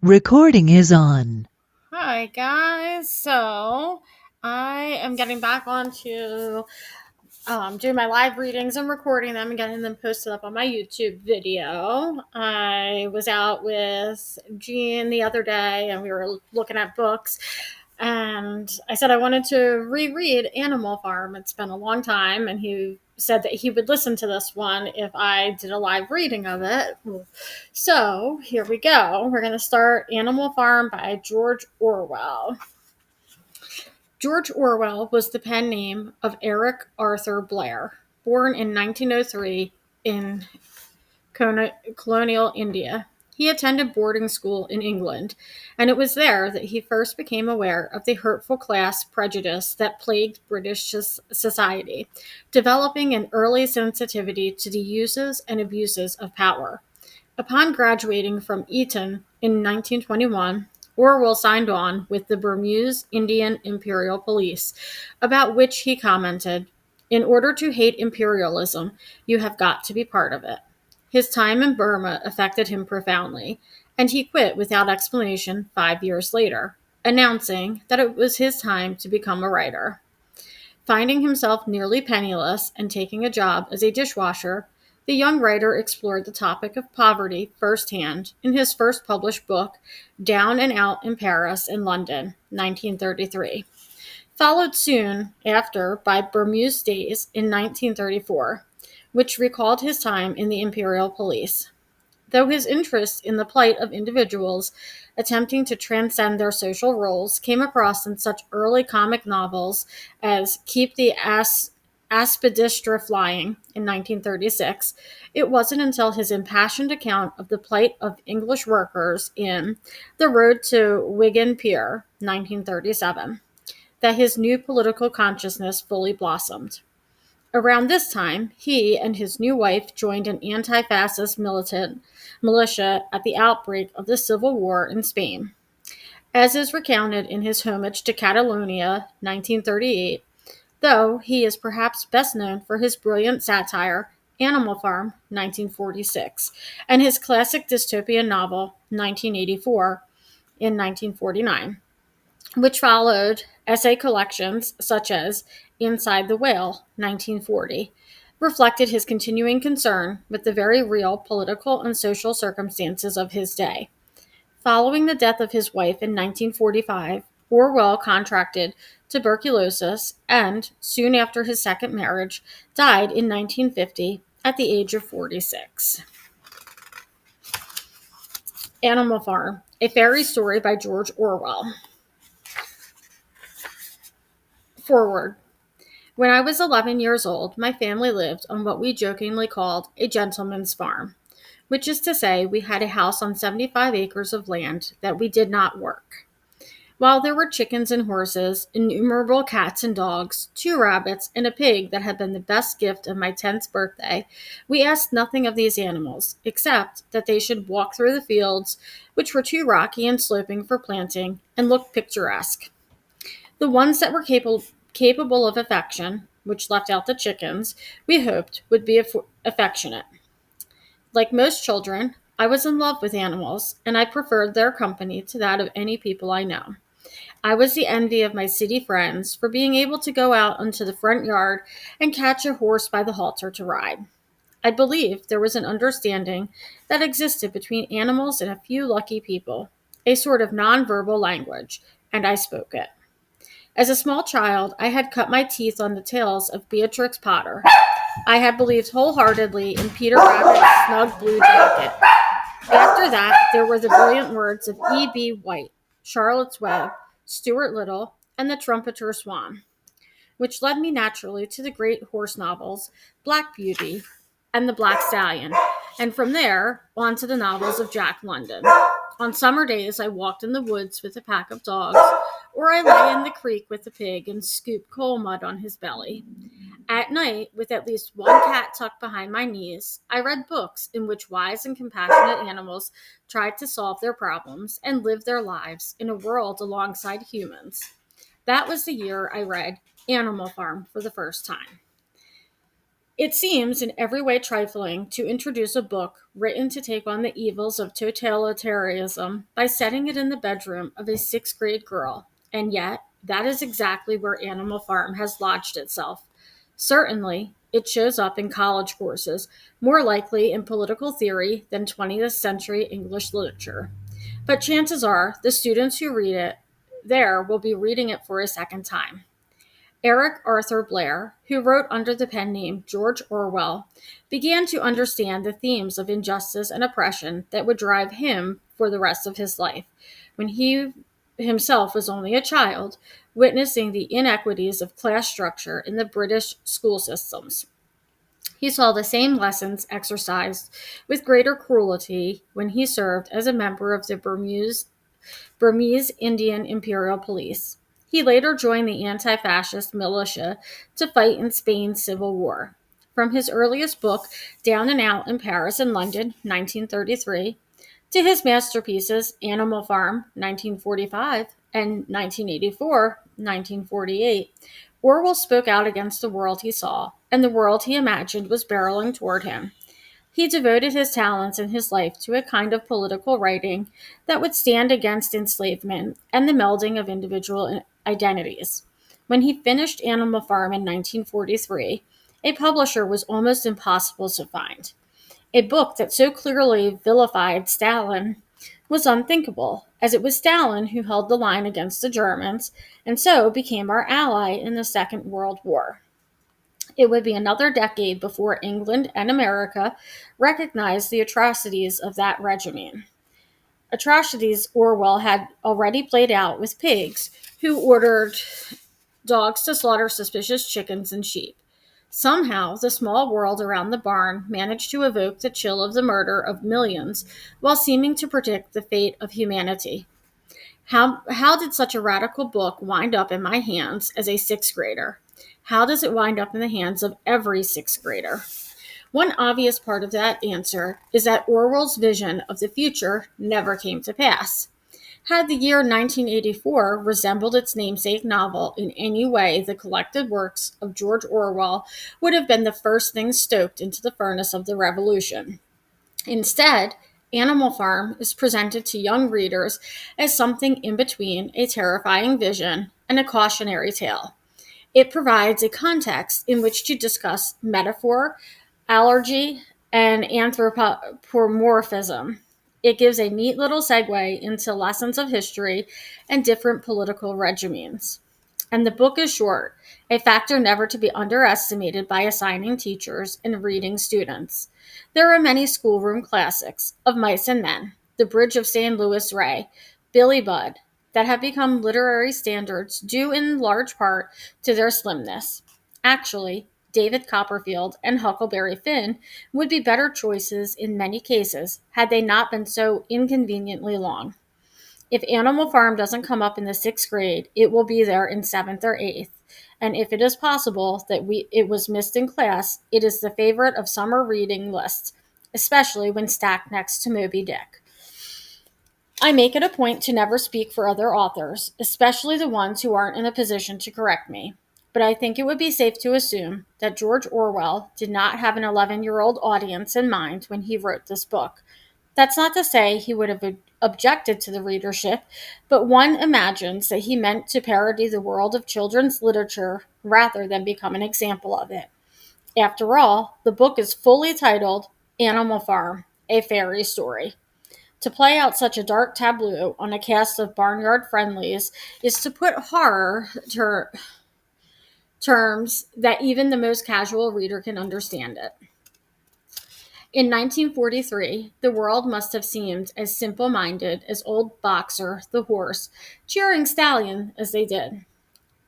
Recording is on. Hi guys, so I am getting back onto doing my live readings and recording them and getting them posted up on my YouTube video. I was out with Jean the other day and we were looking at books, and I said I wanted to reread Animal Farm. It's been a long time, and he said that he would listen to this one if I did a live reading of it. So here we go. We're going to start Animal Farm by George Orwell. George Orwell was the pen name of Eric Arthur Blair, born in 1903 in colonial India. He attended boarding school in England, and it was there that he first became aware of the hurtful class prejudice that plagued British society, developing an early sensitivity to the uses and abuses of power. Upon graduating from Eton in 1921, Orwell signed on with the Burmese Indian Imperial Police, about which he commented, "In order to hate imperialism, you have got to be part of it." His time in Burma affected him profoundly, and he quit without explanation 5 years later, announcing that it was his time to become a writer. Finding himself nearly penniless and taking a job as a dishwasher, the young writer explored the topic of poverty firsthand in his first published book, Down and Out in Paris and London, 1933, followed soon after by Bermuse Days in 1934, which recalled his time in the Imperial Police. Though his interest in the plight of individuals attempting to transcend their social roles came across in such early comic novels as Keep the Aspidistra Flying in 1936, it wasn't until his impassioned account of the plight of English workers in The Road to Wigan Pier, 1937, that his new political consciousness fully blossomed. Around this time, he and his new wife joined an anti-fascist militia at the outbreak of the Civil War in Spain. As is recounted in his Homage to Catalonia, 1938, though he is perhaps best known for his brilliant satire, Animal Farm, 1946, and his classic dystopian novel, 1984, in 1949, which followed essay collections such as Inside the Whale, 1940, reflected his continuing concern with the very real political and social circumstances of his day. Following the death of his wife in 1945, Orwell contracted tuberculosis and, soon after his second marriage, died in 1950 at the age of 46. Animal Farm, a fairy story by George Orwell. Forward. When I was 11 years old, my family lived on what we jokingly called a gentleman's farm, which is to say, we had a house on 75 acres of land that we did not work. While there were chickens and horses, innumerable cats and dogs, 2 rabbits, and a pig that had been the best gift of my 10th birthday, we asked nothing of these animals, except that they should walk through the fields, which were too rocky and sloping for planting, and look picturesque. The ones that were capable of affection, which left out the chickens, we hoped would be affectionate. Like most children, I was in love with animals, and I preferred their company to that of any people I know. I was the envy of my city friends for being able to go out into the front yard and catch a horse by the halter to ride. I believed there was an understanding that existed between animals and a few lucky people, a sort of nonverbal language, and I spoke it. As a small child, I had cut my teeth on the tales of Beatrix Potter. I had believed wholeheartedly in Peter Rabbit's snug blue jacket. After that, there were the brilliant words of E.B. White, Charlotte's Web, Stuart Little, and the Trumpeter Swan, which led me naturally to the great horse novels, Black Beauty and The Black Stallion, and from there on to the novels of Jack London. On summer days, I walked in the woods with a pack of dogs, or I lay in the creek with the pig and scooped coal mud on his belly. At night, with at least one cat tucked behind my knees, I read books in which wise and compassionate animals tried to solve their problems and live their lives in a world alongside humans. That was the year I read Animal Farm for the first time. It seems in every way trifling to introduce a book written to take on the evils of totalitarianism by setting it in the bedroom of a sixth grade girl, and yet that is exactly where Animal Farm has lodged itself. Certainly, it shows up in college courses, more likely in political theory than 20th century English literature. But chances are the students who read it there will be reading it for a second time. Eric Arthur Blair, who wrote under the pen name George Orwell, began to understand the themes of injustice and oppression that would drive him for the rest of his life, when he himself was only a child, witnessing the inequities of class structure in the British school systems. He saw the same lessons exercised with greater cruelty when he served as a member of the Burmese Indian Imperial Police. He later joined the anti fascist militia to fight in Spain's Civil War. From his earliest book, Down and Out in Paris and London, 1933, to his masterpieces, Animal Farm, 1945, and 1984, 1948, Orwell spoke out against the world he saw, and the world he imagined was barreling toward him. He devoted his talents and his life to a kind of political writing that would stand against enslavement and the melding of individual identities. When he finished Animal Farm in 1943, a publisher was almost impossible to find. A book that so clearly vilified Stalin was unthinkable, as it was Stalin who held the line against the Germans and so became our ally in the Second World War. It would be another decade before England and America recognized the atrocities of that regime. Atrocities Orwell had already played out with pigs who ordered dogs to slaughter suspicious chickens and sheep. Somehow, the small world around the barn managed to evoke the chill of the murder of millions while seeming to predict the fate of humanity. How did such a radical book wind up in my hands as a sixth grader? How does it wind up in the hands of every sixth grader? One obvious part of that answer is that Orwell's vision of the future never came to pass. Had the year 1984 resembled its namesake novel in any way, the collected works of George Orwell would have been the first thing stoked into the furnace of the revolution. Instead, Animal Farm is presented to young readers as something in between a terrifying vision and a cautionary tale. It provides a context in which to discuss metaphor, allergy, and anthropomorphism. It gives a neat little segue into lessons of history and different political regimes. And the book is short, a factor never to be underestimated by assigning teachers and reading students. There are many schoolroom classics of Mice and Men, The Bridge of St. Louis Ray, Billy Budd, that have become literary standards due in large part to their slimness. Actually, David Copperfield and Huckleberry Finn would be better choices in many cases had they not been so inconveniently long. If Animal Farm doesn't come up in the sixth grade, it will be there in seventh or eighth. And if it is possible that it was missed in class, it is the favorite of summer reading lists, especially when stacked next to Moby Dick. I make it a point to never speak for other authors, especially the ones who aren't in a position to correct me. But I think it would be safe to assume that George Orwell did not have an 11-year-old audience in mind when he wrote this book. That's not to say he would have objected to the readership, but one imagines that he meant to parody the world of children's literature rather than become an example of it. After all, the book is fully titled Animal Farm, a Fairy Story. To play out such a dark tableau on a cast of barnyard friendlies is to put horror terms that even the most casual reader can understand it. In 1943, the world must have seemed as simple-minded as old Boxer, the horse, cheering Stallion as they did.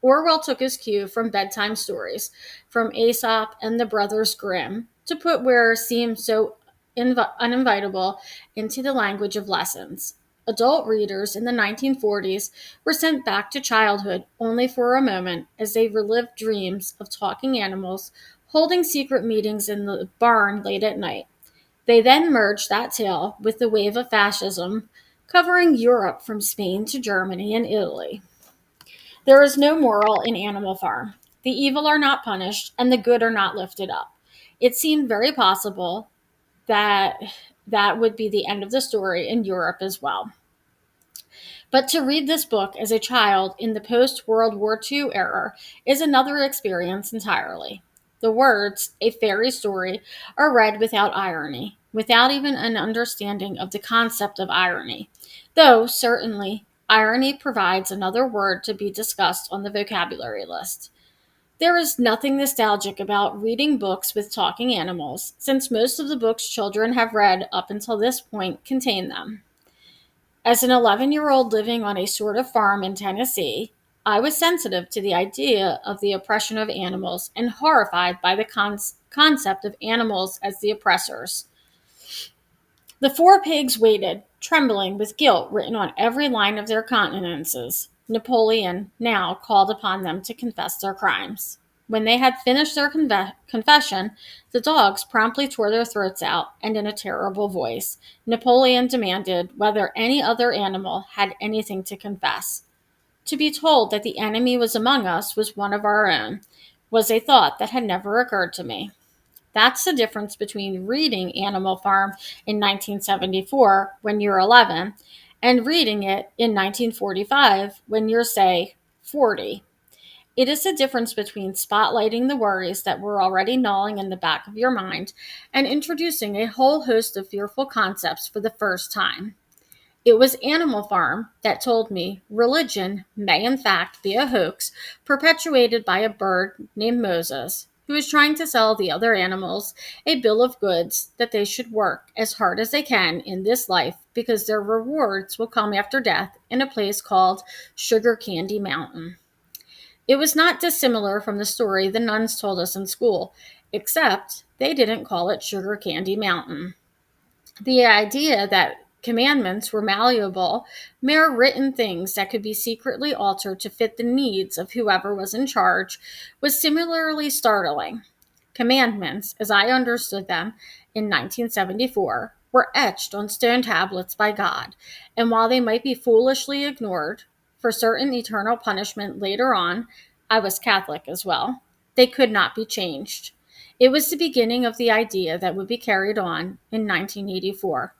Orwell took his cue from bedtime stories, from Aesop and the Brothers Grimm, to put where seemed so uninvitable into the language of lessons. Adult readers in the 1940s were sent back to childhood only for a moment as they relived dreams of talking animals, holding secret meetings in the barn late at night. They then merged that tale with the wave of fascism covering Europe from Spain to Germany and Italy. There is no moral in Animal Farm. The evil are not punished, and the good are not lifted up. It seemed very possible that that would be the end of the story in Europe as well. But to read this book as a child in the post World War II era is another experience entirely. The words, a fairy story, are read without irony, without even an understanding of the concept of irony, though certainly irony provides another word to be discussed on the vocabulary list. There is nothing nostalgic about reading books with talking animals, since most of the books children have read up until this point contain them. As an 11-year-old living on a sort of farm in Tennessee, I was sensitive to the idea of the oppression of animals and horrified by the concept of animals as the oppressors. The four pigs waited, trembling with guilt written on every line of their countenances. Napoleon now called upon them to confess their crimes. When they had finished their confession, the dogs promptly tore their throats out, and in a terrible voice, Napoleon demanded whether any other animal had anything to confess. To be told that the enemy was among us was one of our own, was a thought that had never occurred to me. That's the difference between reading Animal Farm in 1974 when you're 11 and reading it in 1945 when you're, say, 40. It is the difference between spotlighting the worries that were already gnawing in the back of your mind and introducing a whole host of fearful concepts for the first time. It was Animal Farm that told me religion may in fact be a hoax perpetuated by a bird named Moses, who is trying to sell the other animals a bill of goods that they should work as hard as they can in this life because their rewards will come after death in a place called Sugar Candy Mountain. It was not dissimilar from the story the nuns told us in school, except they didn't call it Sugar Candy Mountain. The idea that commandments were malleable, mere written things that could be secretly altered to fit the needs of whoever was in charge, was similarly startling. Commandments, as I understood them in 1974, were etched on stone tablets by God, and while they might be foolishly ignored for certain eternal punishment later on, I was Catholic as well, they could not be changed. It was the beginning of the idea that would be carried on in 1984.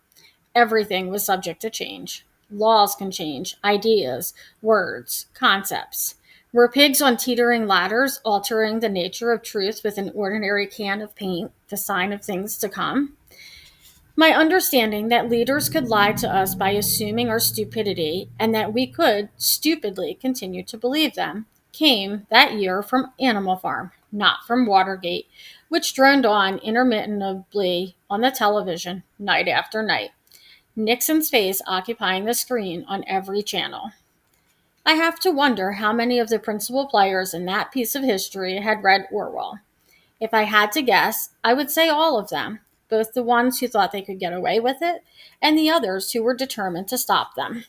Everything was subject to change. Laws can change, ideas, words, concepts. Were pigs on teetering ladders altering the nature of truth with an ordinary can of paint, the sign of things to come? My understanding that leaders could lie to us by assuming our stupidity and that we could stupidly continue to believe them came that year from Animal Farm, not from Watergate, which droned on intermittently on the television night after night, Nixon's face occupying the screen on every channel. I have to wonder how many of the principal players in that piece of history had read Orwell. If I had to guess, I would say all of them, both the ones who thought they could get away with it and the others who were determined to stop them.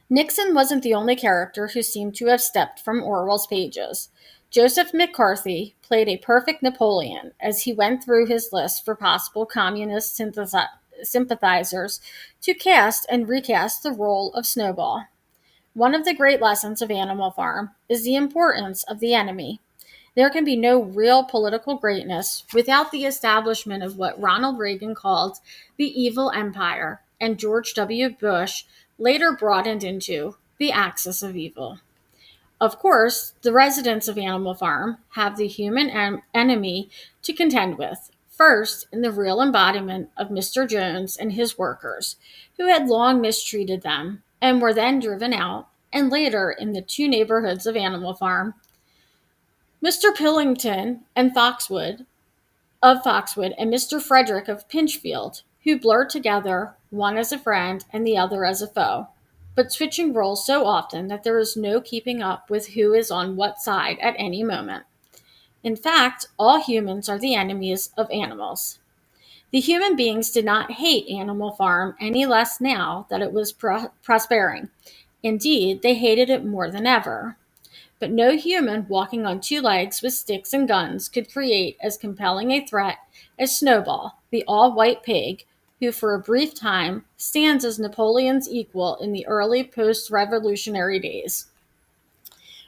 Nixon wasn't the only character who seemed to have stepped from Orwell's pages. Joseph McCarthy played a perfect Napoleon as he went through his list for possible communist sympathizers to cast and recast the role of Snowball. One of the great lessons of Animal Farm is the importance of the enemy. There can be no real political greatness without the establishment of what Ronald Reagan called the evil empire and George W. Bush later broadened into the axis of evil. Of course, the residents of Animal Farm have the human enemy to contend with, first in the real embodiment of Mr. Jones and his workers, who had long mistreated them and were then driven out, and later in the two neighborhoods of Animal Farm, Mr. Pillington and Foxwood and Mr. Frederick of Pinchfield, who blurred together, one as a friend and the other as a foe, but switching roles so often that there is no keeping up with who is on what side at any moment. In fact, all humans are the enemies of animals. The human beings did not hate Animal Farm any less now that it was prospering. Indeed, they hated it more than ever. But no human walking on two legs with sticks and guns could create as compelling a threat as Snowball, the all-white pig, who for a brief time stands as Napoleon's equal in the early post-revolutionary days.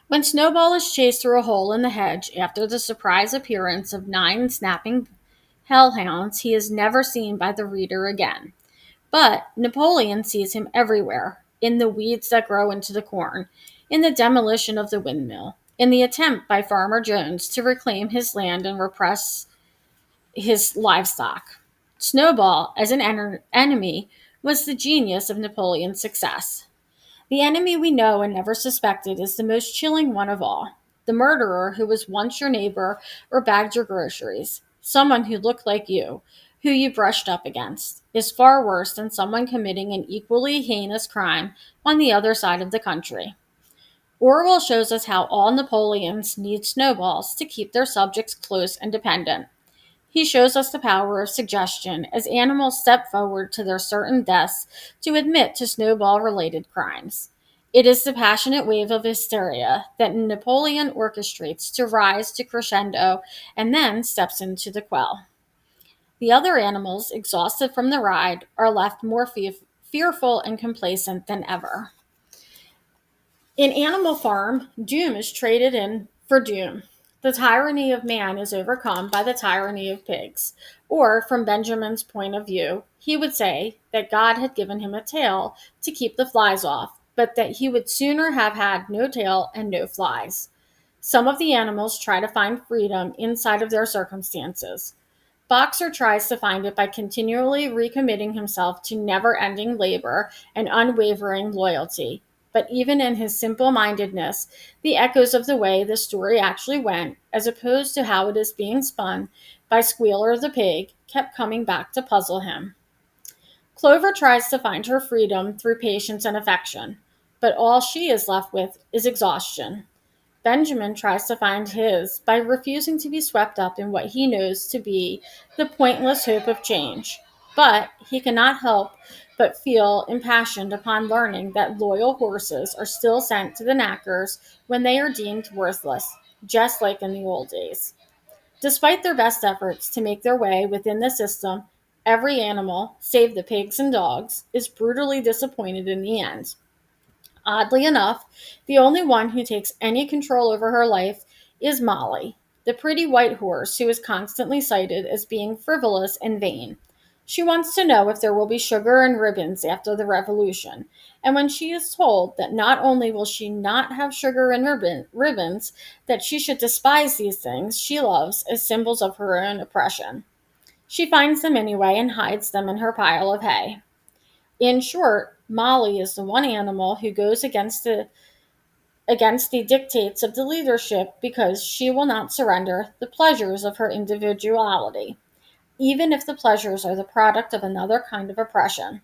When Snowball is chased through a hole in the hedge after the surprise appearance of 9 snapping hellhounds, he is never seen by the reader again. But Napoleon sees him everywhere, in the weeds that grow into the corn, in the demolition of the windmill, in the attempt by Farmer Jones to reclaim his land and repress his livestock. Snowball, as an enemy, was the genius of Napoleon's success. The enemy we know and never suspected is the most chilling one of all. The murderer who was once your neighbor or bagged your groceries, someone who looked like you, who you brushed up against, is far worse than someone committing an equally heinous crime on the other side of the country. Orwell shows us how all Napoleons need snowballs to keep their subjects close and dependent. He shows us the power of suggestion as animals step forward to their certain deaths to admit to snowball related crimes. It is the passionate wave of hysteria that Napoleon orchestrates to rise to crescendo and then steps into the quell. The other animals, exhausted from the ride, are left more fearful and complacent than ever. In Animal Farm, doom is traded in for doom. The tyranny of man is overcome by the tyranny of pigs. Or, from Benjamin's point of view, he would say that God had given him a tail to keep the flies off, but that he would sooner have had no tail and no flies. Some of the animals try to find freedom inside of their circumstances. Boxer tries to find it by continually recommitting himself to never ending labor and unwavering loyalty. But even in his simple mindedness, the echoes of the way the story actually went, as opposed to how it is being spun by Squealer the pig, kept coming back to puzzle him. Clover tries to find her freedom through patience and affection, but all she is left with is exhaustion. Benjamin tries to find his by refusing to be swept up in what he knows to be the pointless hope of change. But he cannot help but feel impassioned upon learning that loyal horses are still sent to the knackers when they are deemed worthless, just like in the old days. Despite their best efforts to make their way within the system, every animal, save the pigs and dogs, is brutally disappointed in the end. Oddly enough, the only one who takes any control over her life is Molly, the pretty white horse who is constantly cited as being frivolous and vain. She wants to know if there will be sugar and ribbons after the revolution, and when she is told that not only will she not have sugar and ribbons, that she should despise these things she loves as symbols of her own oppression. She finds them anyway and hides them in her pile of hay. In short, Molly is the one animal who goes against the dictates of the leadership because she will not surrender the pleasures of her individuality, even if the pleasures are the product of another kind of oppression.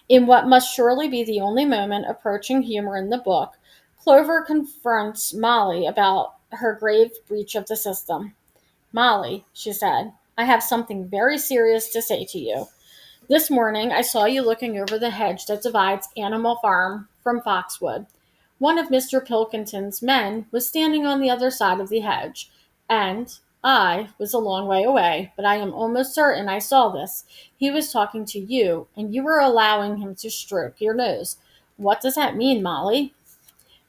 In what must surely be the only moment approaching humor in the book, Clover confronts Molly about her grave breach of the system. "Molly," she said, "I have something very serious to say to you. This morning I saw you looking over the hedge that divides Animal Farm from Foxwood. One of Mr. Pilkington's men was standing on the other side of the hedge, and I was a long way away, but I am almost certain I saw this. He was talking to you, and you were allowing him to stroke your nose. What does that mean, Molly?"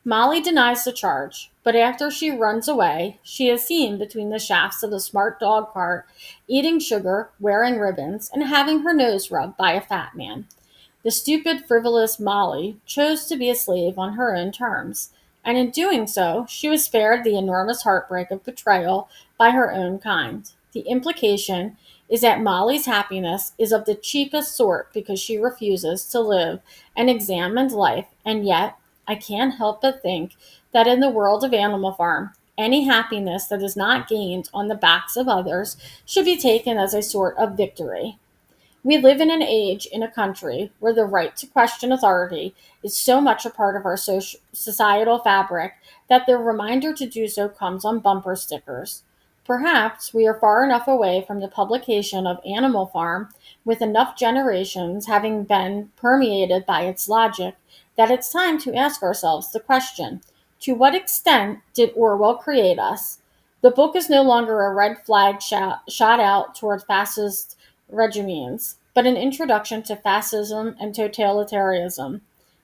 Molly denies the charge, but after she runs away, she is seen between the shafts of a smart dog cart, eating sugar, wearing ribbons, and having her nose rubbed by a fat man. The stupid, frivolous Molly chose to be a slave on her own terms, and in doing so, she was spared the enormous heartbreak of betrayal by her own kind. The implication is that Molly's happiness is of the cheapest sort because she refuses to live an examined life, and yet I can't help but think that in the world of Animal Farm, any happiness that is not gained on the backs of others should be taken as a sort of victory. We live in an age, in a country, where the right to question authority is so much a part of our societal fabric that the reminder to do so comes on bumper stickers. Perhaps we are far enough away from the publication of Animal Farm, with enough generations having been permeated by its logic, that it's time to ask ourselves the question: to what extent did Orwell create us? The book is no longer a red flag shot out toward fascist regimes, but an introduction to fascism and totalitarianism.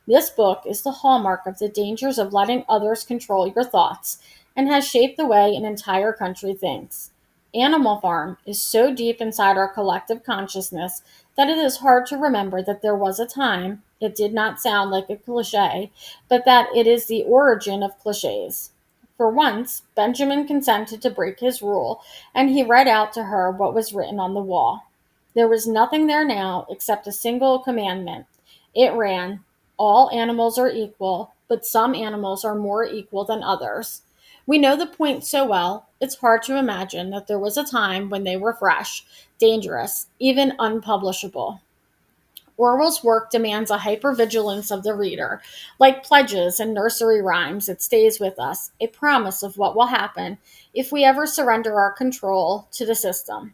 This book is the hallmark of the dangers of letting others control your thoughts and has shaped the way an entire country thinks. Animal Farm is so deep inside our collective consciousness that it is hard to remember that there was a time it did not sound like a cliche, but that it is the origin of cliches. For once, Benjamin consented to break his rule, and he read out to her what was written on the wall. There was nothing there now except a single commandment. It ran, "All animals are equal, but some animals are more equal than others." We know the point so well, it's hard to imagine that there was a time when they were fresh, dangerous, even unpublishable. Orwell's work demands a hypervigilance of the reader. Like pledges and nursery rhymes, it stays with us, a promise of what will happen if we ever surrender our control to the system.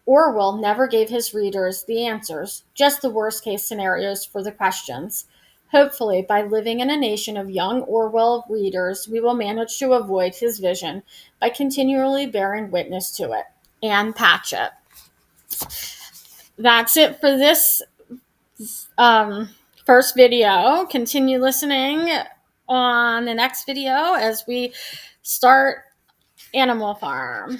Orwell never gave his readers the answers, just the worst case scenarios for the questions. Hopefully, by living in a nation of young Orwell readers, we will manage to avoid his vision by continually bearing witness to it. Ann Patchett. That's it for this um, first video. Continue listening on the next video as we start Animal Farm.